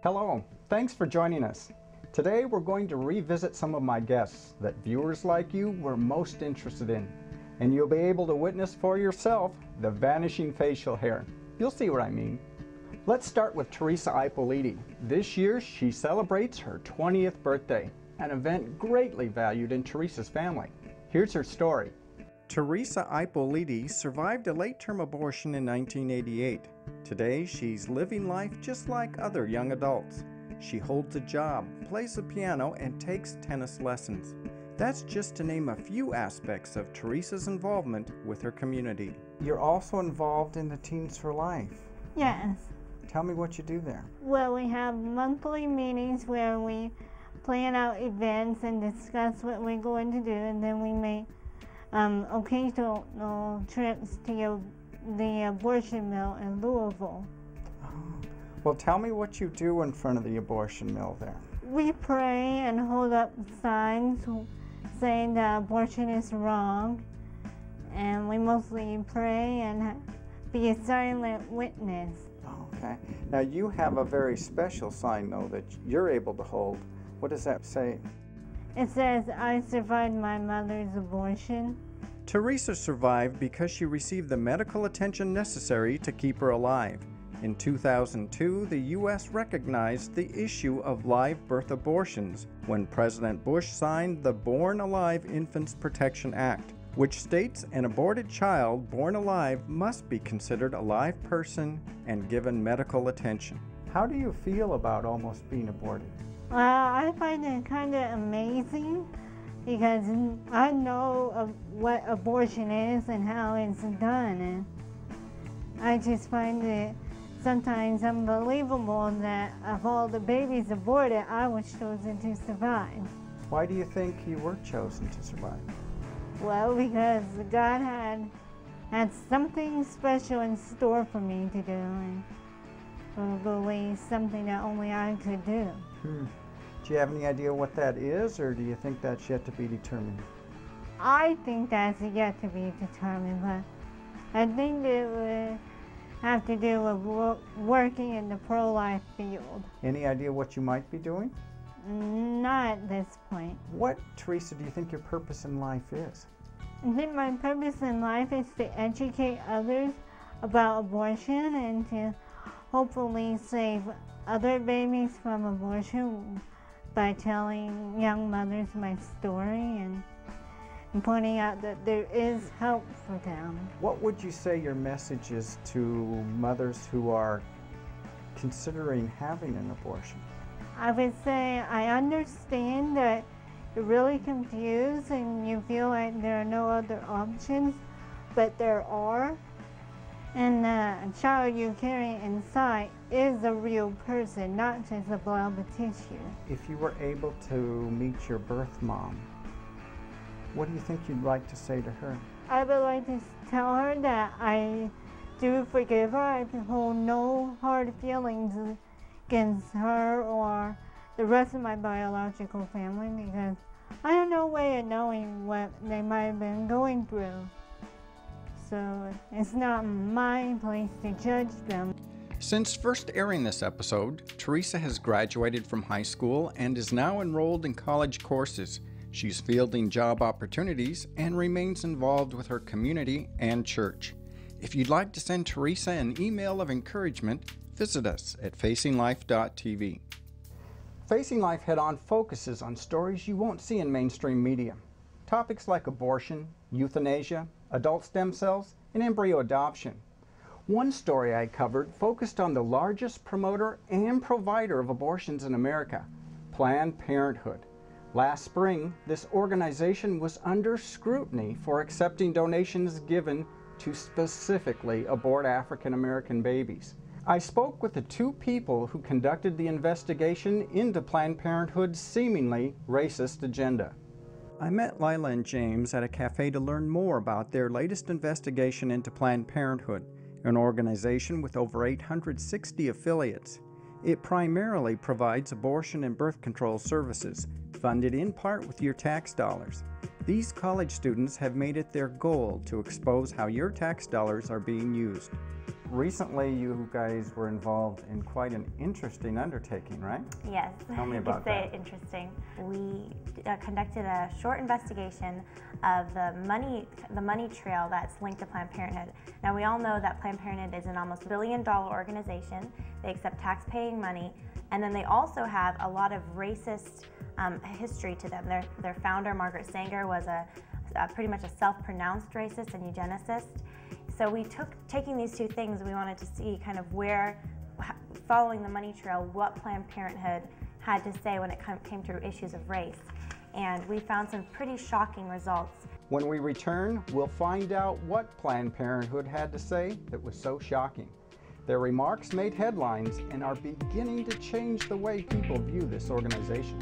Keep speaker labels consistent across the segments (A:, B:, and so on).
A: Hello, thanks for joining us. Today we're going to revisit some of my guests that viewers like you were most interested in, and you'll be able to witness for yourself the vanishing facial hair. You'll see what I mean. Let's start with Teresa Ippoliti. This year she celebrates her 20th birthday, an event greatly valued in Teresa's family. Here's her story. Teresa Ippoliti survived a late-term abortion in 1988. Today, she's living life just like other young adults. She holds a job, plays the piano, and takes tennis lessons. That's just to name a few aspects of Teresa's involvement with her community. You're also involved in the Teens for Life.
B: Yes.
A: Tell me what you do there.
B: Well, we have monthly meetings where we plan out events and discuss what we're going to do, and then we make occasional trips to the abortion mill in Louisville.
A: Oh. Well, tell me what you do in front of the abortion mill there.
B: We pray and hold up signs saying that abortion is wrong, and we mostly pray and be a silent witness.
A: Okay. Now you have a very special sign, though, that you're able to hold. What does that say?
B: It says, "I survived my mother's abortion."
A: Teresa survived because she received the medical attention necessary to keep her alive. In 2002, the U.S. recognized the issue of live birth abortions when President Bush signed the Born Alive Infants Protection Act, which states an aborted child born alive must be considered a live person and given medical attention. How do you feel about almost being aborted?
B: I find it kind of amazing because I know of what abortion is and how it's done, and I just find it sometimes unbelievable that of all the babies aborted, I was chosen to survive.
A: Why do you think you were chosen to survive?
B: Well, because God had something special in store for me to do, and probably something that only I could do.
A: Do you have any idea what that is, or do you think that's yet to be determined?
B: I think that's yet to be determined, but I think it would have to do with working in the pro-life field.
A: Any idea what you might be doing?
B: Not at this point.
A: What, Teresa, do you think your purpose in life is?
B: I think my purpose in life is to educate others about abortion and to hopefully save other babies from abortion by telling young mothers my story and pointing out that there is help for them.
A: What would you say your message is to mothers who are considering having an abortion?
B: I would say I understand that you're really confused and you feel like there are no other options, but there are. And the child you carry inside is a real person, not just a blob of tissue.
A: If you were able to meet your birth mom, what do you think you'd like to say to her?
B: I would like to tell her that I do forgive her. I hold no hard feelings against her or the rest of my biological family because I have no way of knowing what they might have been going through. So it's not my place to judge them. Since first airing this episode, Teresa has graduated from high school and is now enrolled in college courses. She's fielding job opportunities and remains involved with her community and church. If you'd like to send Teresa an email of encouragement, visit us at facinglife.tv. Facing Life Head On focuses on stories you won't see in mainstream media. Topics like abortion, euthanasia, adult stem cells, and embryo adoption. One story I covered focused on the largest promoter and provider of abortions in America, Planned Parenthood. Last spring, this organization was under scrutiny for accepting donations given to specifically abort African American babies. I spoke with the two people who conducted the investigation into Planned Parenthood's seemingly racist agenda. I met Lila and James at a cafe to learn more about their latest investigation into Planned Parenthood, an organization with over 860 affiliates. It primarily provides abortion and birth control services, funded in part with your tax dollars. These college students have made it their goal to expose how your tax dollars are being used.
A: recently you guys were involved in quite an interesting undertaking, right?
C: Yes.
A: Tell me about
C: that. You could say
A: that.
C: interesting. We conducted a short investigation of the money trail that's linked to Planned Parenthood. Now, we all know that Planned Parenthood is an almost $1 billion organization. They accept tax-paying money, and then they also have a lot of racist history to them. Their founder, Margaret Sanger, was pretty much a self-pronounced racist and eugenicist. So we taking these two things, we wanted to see kind of where, following the money trail, what Planned Parenthood had to say when it came to issues of race. And we found some pretty shocking results.
A: When we return, we'll find out what Planned Parenthood had to say that was so shocking. Their remarks made headlines and are beginning to change the way people view this organization.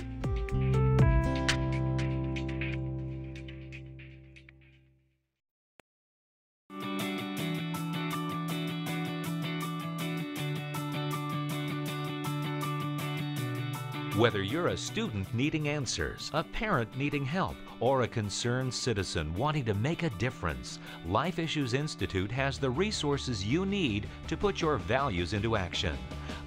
D: Whether you're a student needing answers, a parent needing help, or a concerned citizen wanting to make a difference, Life Issues Institute has the resources you need to put your values into action.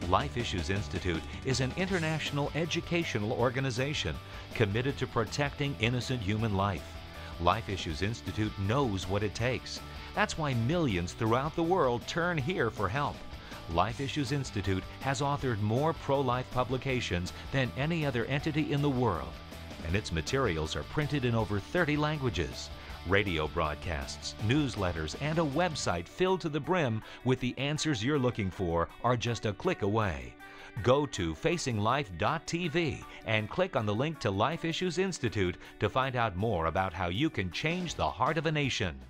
D: Life Issues Institute is an international educational organization committed to protecting innocent human life. Life Issues Institute knows what it takes. That's why millions throughout the world turn here for help. Life Issues Institute has authored more pro-life publications than any other entity in the world, and its materials are printed in over 30 languages. Radio broadcasts, newsletters, and a website filled to the brim with the answers you're looking for are just a click away. Go to facinglife.tv and click on the link to Life Issues Institute to find out more about how you can change the heart of a nation.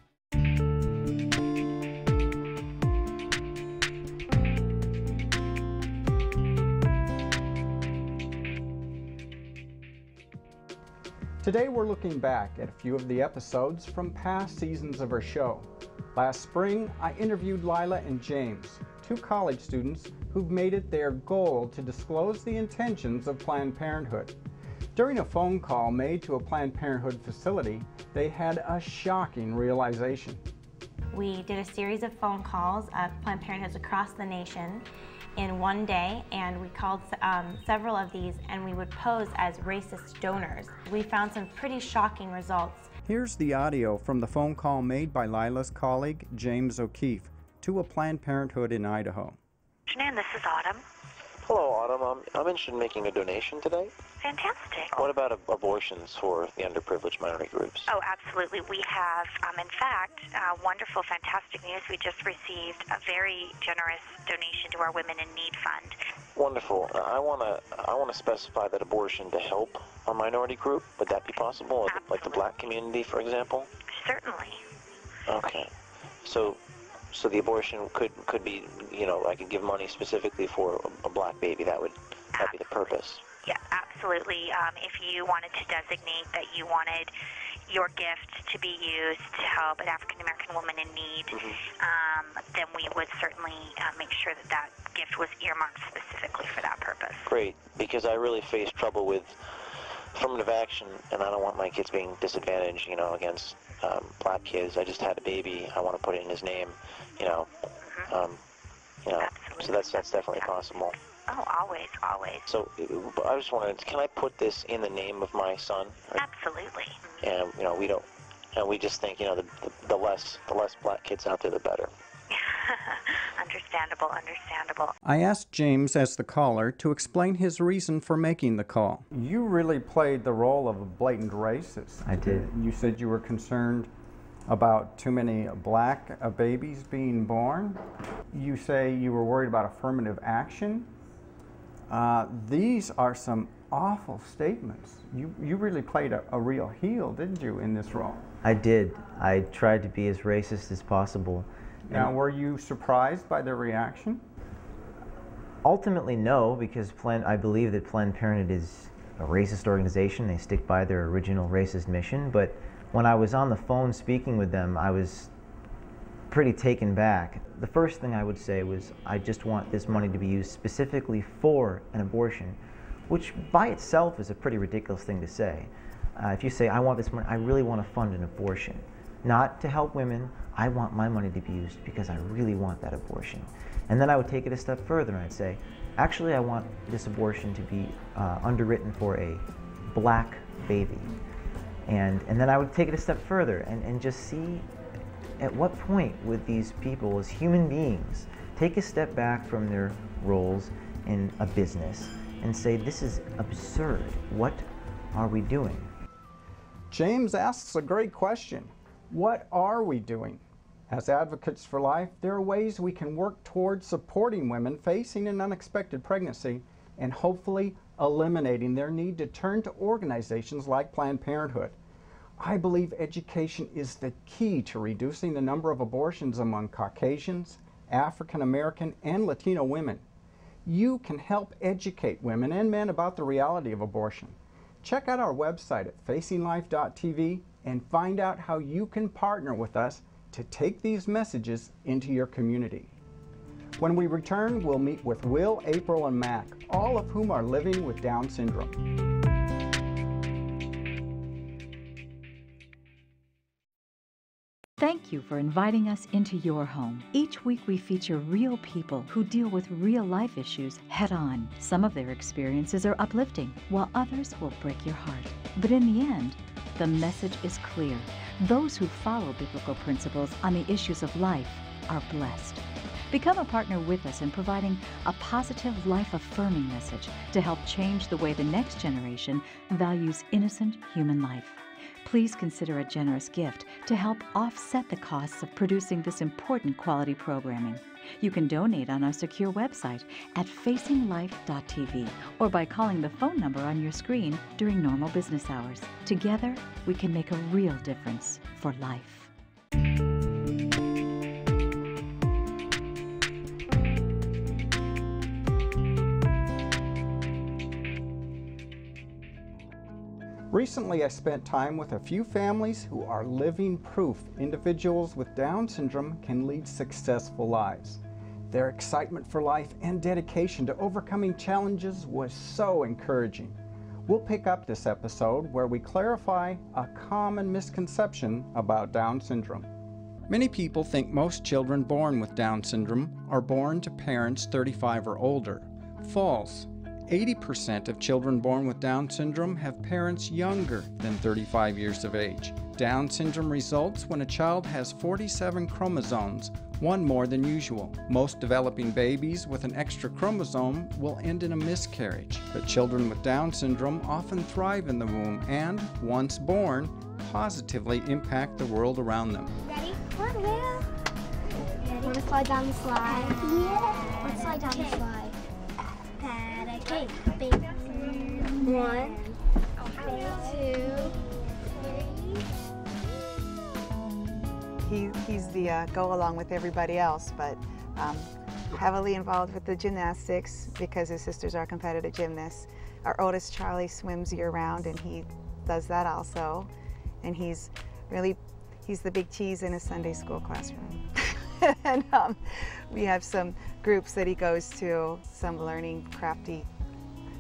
A: Today we're looking back at a few of the episodes from past seasons of our show. Last spring, I interviewed Lila and James, two college students who've made it their goal to disclose the intentions of Planned Parenthood. During a phone call made to a Planned Parenthood facility, they had a shocking realization.
C: We did a series of phone calls of Planned Parenthoods across the nation in one day, and we called several of these, and we would pose as racist donors. We found some pretty shocking results.
A: Here's the audio from the phone call made by Lila's colleague, James O'Keefe, to a Planned Parenthood in Idaho.
E: Shanann, this is Autumn.
F: Hello, Autumn. I'm interested in making a donation today.
E: Fantastic.
F: What about abortions for the underprivileged minority groups?
E: Oh, absolutely. We have, in fact, wonderful, fantastic news. We just received a very generous donation to our Women in Need Fund.
F: Wonderful. I want to specify that abortion to help a minority group. Would that be possible?
E: Absolutely.
F: Like the black community, for example?
E: Certainly.
F: Okay. So the abortion could be, you know, I could give money specifically for a black baby. That'd be the purpose.
E: Yeah, absolutely. If you wanted to designate that you wanted your gift to be used to help an African American woman in need, then we would certainly make sure that that gift was earmarked specifically for that purpose.
F: Great, because I really face trouble with affirmative action, and I don't want my kids being disadvantaged, you know, against black kids. I just had a baby. I want to put it in his name, you know. So that's definitely possible.
E: Oh, always, always.
F: So I just wanted, can I put this in the name of my son?
E: Absolutely.
F: And you know, we just think, you know, the less black kids out there, the better.
E: Understandable, understandable.
A: I asked James as the caller to explain his reason for making the call. You really played the role of a blatant racist.
G: I did.
A: You said you were concerned about too many black babies being born. You say you were worried about affirmative action. These are some awful statements. You really played a real heel, didn't you, in this role?
G: I did. I tried to be as racist as possible.
A: Now, were you surprised by their reaction?
G: Ultimately, no, because I believe that Planned Parenthood is a racist organization. They stick by their original racist mission. But when I was on the phone speaking with them, I was pretty taken back. The first thing I would say was, I just want this money to be used specifically for an abortion, which by itself is a pretty ridiculous thing to say. If you say, I want this money, I really want to fund an abortion. not to help women. I want my money to be used because I really want that abortion. And then I would take it a step further and I'd say, actually I want this abortion to be underwritten for a black baby. And then I would take it a step further and just see at what point would these people as human beings take a step back from their roles in a business and say, this is absurd. What are we doing?
A: James asks a great question. What are we doing? As advocates for life, there are ways we can work towards supporting women facing an unexpected pregnancy and hopefully eliminating their need to turn to organizations like Planned Parenthood. I believe education is the key to reducing the number of abortions among Caucasians, African American, and Latino women. You can help educate women and men about the reality of abortion. Check out our website at facinglife.tv and find out how you can partner with us to take these messages into your community. When we return, we'll meet with Will, April, and Mac, all of whom are living with Down syndrome.
H: Thank you for inviting us into your home. Each week we feature real people who deal with real-life issues head-on. Some of their experiences are uplifting, while others will break your heart. But in the end, the message is clear. Those who follow biblical principles on the issues of life are blessed. Become a partner with us in providing a positive, life-affirming message to help change the way the next generation values innocent human life. Please consider a generous gift to help offset the costs of producing this important quality programming. You can donate on our secure website at facinglife.tv or by calling the phone number on your screen during normal business hours. Together, we can make a real difference for life.
A: Recently, I spent time with a few families who are living proof individuals with Down syndrome can lead successful lives. Their excitement for life and dedication to overcoming challenges was so encouraging. We'll pick up this episode where we clarify a common misconception about Down syndrome. Many people think most children born with Down syndrome are born to parents 35 or older. False. 80% of children born with Down syndrome have parents younger than 35 years of age. Down syndrome results when a child has 47 chromosomes, one more than usual. Most developing babies with an extra chromosome will end in a miscarriage, but children with Down syndrome often thrive in the womb and, once born, positively impact the world around them.
I: Ready? Come on, Will. Ready? Want to slide down the slide? Yeah. Let's slide down the slide. Okay, big 1, 2, 3.
J: He's the go along with everybody else, but heavily involved with the gymnastics because his sisters are competitive gymnasts. Our oldest Charlie swims year-round, and he does that also. And he's the big cheese in his Sunday school classroom. And we have some groups that he goes to, some learning crafty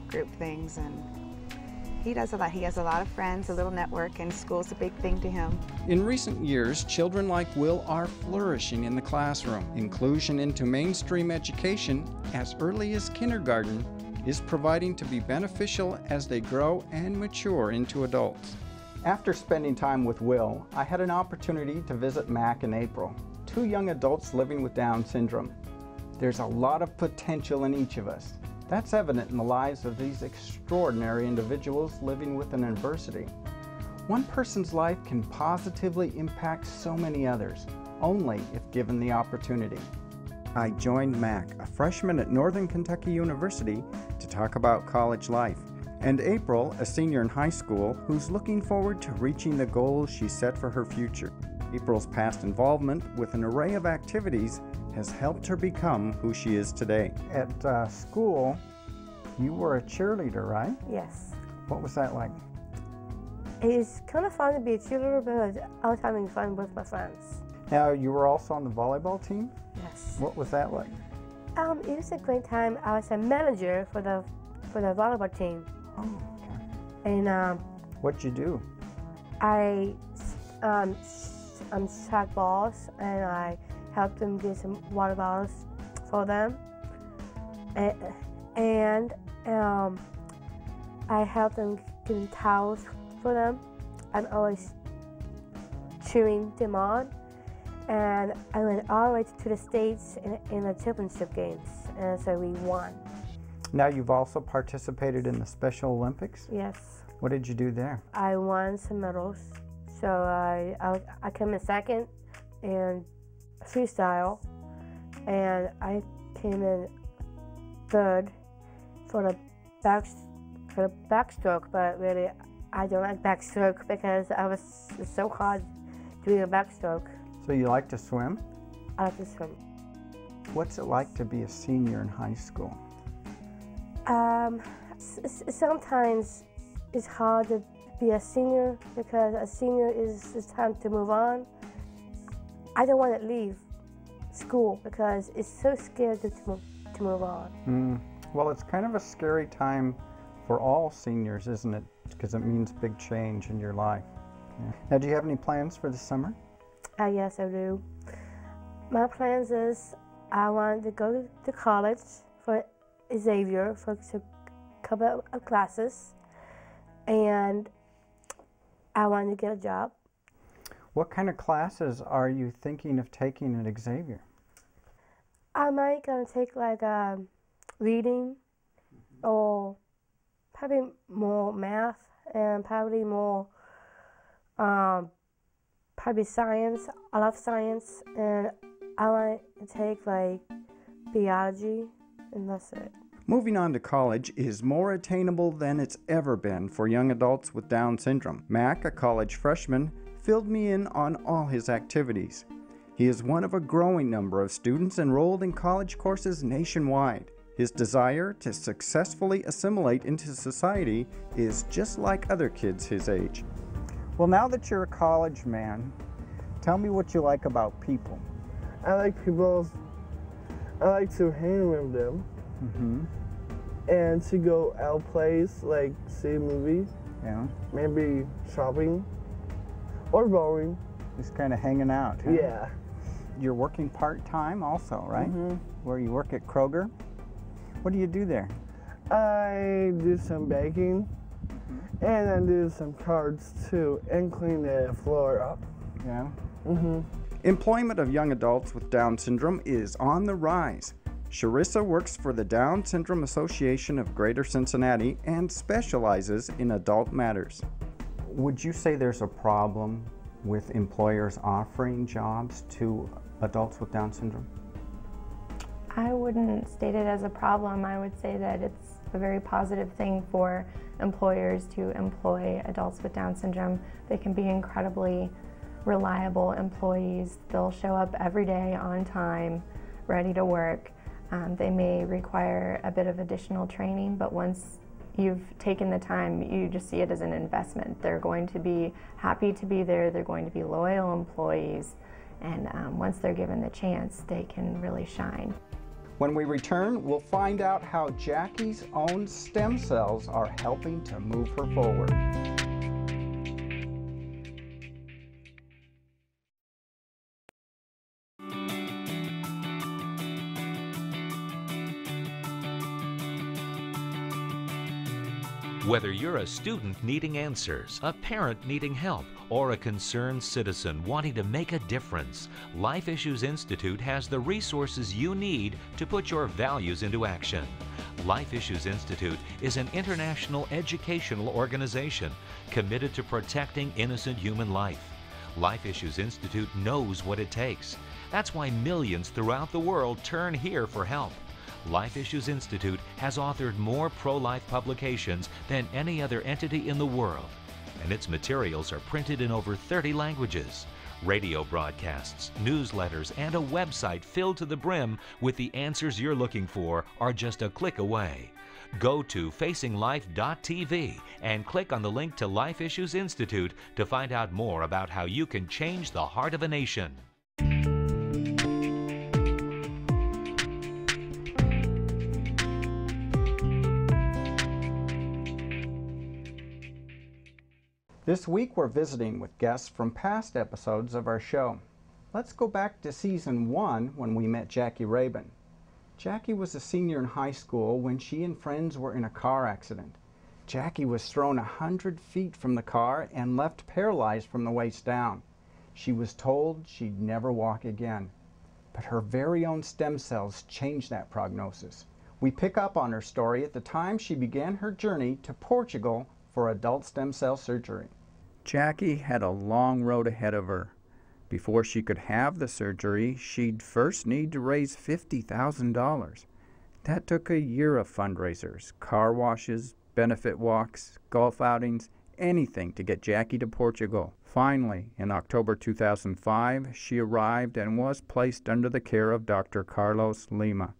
J: group things, and he does a lot. He has a lot of friends, a little network, and school's a big thing to him.
A: In recent years, children like Will are flourishing in the classroom. Inclusion into mainstream education as early as kindergarten is proving to be beneficial as they grow and mature into adults. After spending time with Will, I had an opportunity to visit Mac and April, two young adults living with Down syndrome. There's a lot of potential in each of us. That's evident in the lives of these extraordinary individuals living with an adversity. One person's life can positively impact so many others, only if given the opportunity. I joined Mac, a freshman at Northern Kentucky University, to talk about college life, and April, a senior in high school, who's looking forward to reaching the goals she set for her future. April's past involvement with an array of activities has helped her become who she is today. At school, you were a cheerleader, right?
K: Yes.
A: What was that like?
K: It's kind of fun to be a cheerleader, but I was having fun with my friends.
A: Now, you were also on the volleyball team?
K: Yes.
A: What was that like?
K: It was a great time. I was a manager for the volleyball team.
A: Oh, okay.
K: And
A: what'd you do?
K: I track balls, and I help them get some water bottles for them. And I help them get towels for them. I'm always cheering them on. And I went all the way to the States in the championship games, and so we won.
A: Now you've also participated in the Special Olympics?
K: Yes.
A: What did you do there?
K: I won some medals. So I came in second in freestyle, and I came in third for the backstroke, but really I don't like backstroke because it's so hard doing a backstroke.
A: So you like to swim?
K: I like to swim.
A: What's it like to be a senior in high school?
K: Sometimes it's hard to be a senior because a senior is time to move on. I don't want to leave school because it's so scared to move on.
A: Well, it's kind of a scary time for all seniors, isn't it? Because it means big change in your life. Yeah. Now, do you have any plans for the summer?
K: Yes, I do. My plans is I want to go to college for Xavier for a couple of classes, and I want to get a job.
A: What kind of classes are you thinking of taking at Xavier?
K: I might gonna take like reading, or probably more math, and probably more probably science. I love science, and I want to take like biology, and that's it.
A: Moving on to college is more attainable than it's ever been for young adults with Down syndrome. Mac, a college freshman, filled me in on all his activities. He is one of a growing number of students enrolled in college courses nationwide. His desire to successfully assimilate into society is just like other kids his age. Well, now that you're a college man, tell me what you like about people.
L: I like people. I like to hang with them. And to go out place, like see movies. Yeah. Maybe shopping or bowling.
A: Just kind of hanging out. Huh?
L: Yeah.
A: You're working part-time also, right? Where you work at Kroger. What do you do there?
L: I do some baking, and I do some cards too, and clean the floor up.
A: Yeah. Employment of young adults with Down syndrome is on the rise. Teresa works for the Down Syndrome Association of Greater Cincinnati and specializes in adult matters. Would you say there's a problem with employers offering jobs to adults with Down syndrome?
M: I wouldn't state it as a problem. I would say that it's a very positive thing for employers to employ adults with Down syndrome. They can be incredibly reliable employees. They'll show up every day on time, ready to work. They may require a bit of additional training, but once you've taken the time, you just see it as an investment. They're going to be happy to be there. They're going to be loyal employees. And once they're given the chance, they can really shine.
A: When we return, we'll find out how Jaki's own stem cells are helping to move her forward.
D: Whether you're a student needing answers, a parent needing help, or a concerned citizen wanting to make a difference, Life Issues Institute has the resources you need to put your values into action. Life Issues Institute is an international educational organization committed to protecting innocent human life. Life Issues Institute knows what it takes. That's why millions throughout the world turn here for help. Life Issues Institute has authored more pro-life publications than any other entity in the world, and its materials are printed in over 30 languages. Radio broadcasts, newsletters, and a website filled to the brim with the answers you're looking for are just a click away. Go to facinglife.tv and click on the link to Life Issues Institute to find out more about how you can change the heart of a nation.
A: This week we're visiting with guests from past episodes of our show. Let's go back to season 1 when we met Jaki Rabon. Jaki was a senior in high school when she and friends were in a car accident. Jaki was thrown 100 feet from the car and left paralyzed from the waist down. She was told she'd never walk again. But her very own stem cells changed that prognosis. We pick up on her story at the time she began her journey to Portugal for adult stem cell surgery. Jaki had a long road ahead of her. Before she could have the surgery, she'd first need to raise $50,000. That took a year of fundraisers, car washes, benefit walks, golf outings, anything to get Jaki to Portugal. Finally, in October 2005, she arrived and was placed under the care of Dr. Carlos Lima,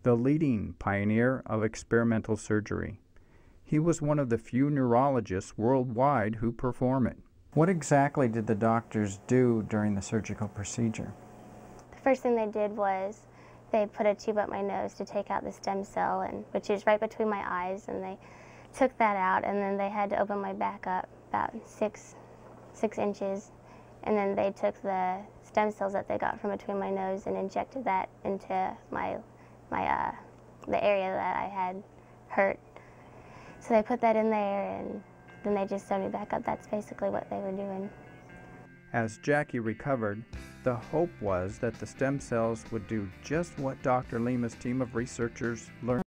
A: the leading pioneer of experimental surgery. He was one of the few neurologists worldwide who perform it. What exactly did the doctors do during the surgical procedure?
I: The first thing they did was they put a tube up my nose to take out the stem cell, which is right between my eyes, and they took that out, and then they had to open my back up about six inches, and then they took the stem cells that they got from between my nose and injected that into the area that I had hurt. So they put that in there, and then they just sewed me back up. That's basically what they were doing.
A: As Jaki recovered, the hope was that the stem cells would do just what Dr. Lima's team of researchers learned